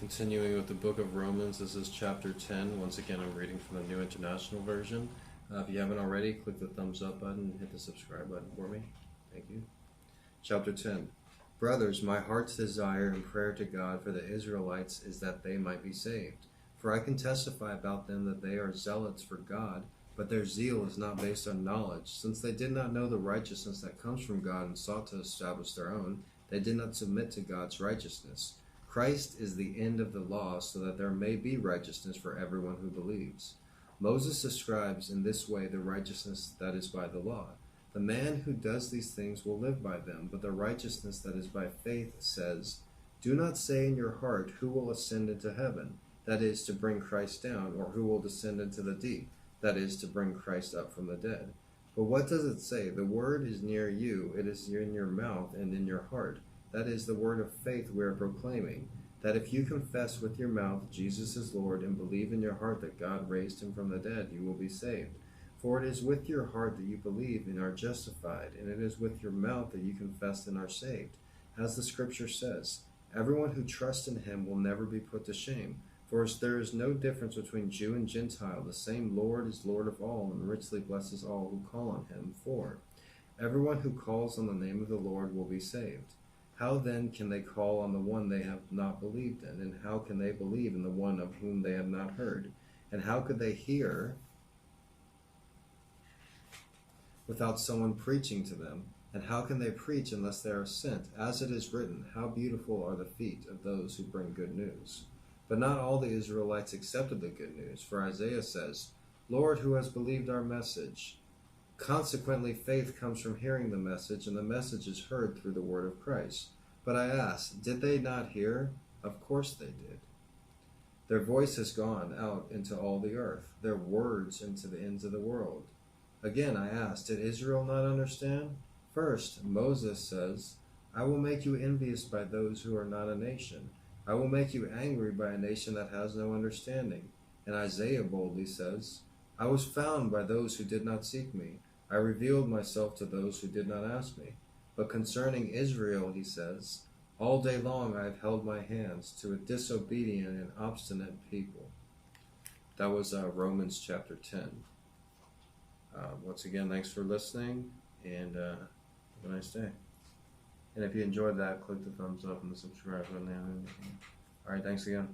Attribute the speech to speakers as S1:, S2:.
S1: Continuing with the book of Romans, this is chapter 10. Once again, I'm reading from the New International Version. If you haven't already, click the thumbs up button and hit the subscribe button for me. Thank you. Chapter 10. Brothers, my heart's desire and prayer to God for the Israelites is that they might be saved. For I can testify about them that they are zealots for God, but their zeal is not based on knowledge. Since they did not know the righteousness that comes from God and sought to establish their own, they did not submit to God's righteousness. Christ is the end of the law, so that there may be righteousness for everyone who believes. Moses describes in this way the righteousness that is by the law. The man who does these things will live by them, but the righteousness that is by faith says, do not say in your heart, who will ascend into heaven, that is, to bring Christ down, or who will descend into the deep, that is, to bring Christ up from the dead. But what does it say? The word is near you, it is in your mouth and in your heart. That is the word of faith we are proclaiming, that if you confess with your mouth Jesus is Lord and believe in your heart that God raised him from the dead, you will be saved. For it is with your heart that you believe and are justified, and it is with your mouth that you confess and are saved. As the scripture says, everyone who trusts in him will never be put to shame. For as there is no difference between Jew and Gentile, the same Lord is Lord of all and richly blesses all who call on him. For everyone who calls on the name of the Lord will be saved. How then can they call on the one they have not believed in? And how can they believe in the one of whom they have not heard? And how could they hear without someone preaching to them? And how can they preach unless they are sent? As it is written, how beautiful are the feet of those who bring good news. But not all the Israelites accepted the good news, for Isaiah says, Lord, who has believed our message? Consequently, faith comes from hearing the message, and the message is heard through the word of Christ. But I ask, did they not hear? Of course they did. Their voice has gone out into all the earth, their words into the ends of the world. Again, I ask, did Israel not understand? First, Moses says, I will make you envious by those who are not a nation. I will make you angry by a nation that has no understanding. And Isaiah boldly says, I was found by those who did not seek me. I revealed myself to those who did not ask me. But concerning Israel, he says, all day long I have held my hands to a disobedient and obstinate people. That was Romans chapter 10. Once again, thanks for listening, and have a nice day. And if you enjoyed that, click the thumbs up and the subscribe button. All right, thanks again.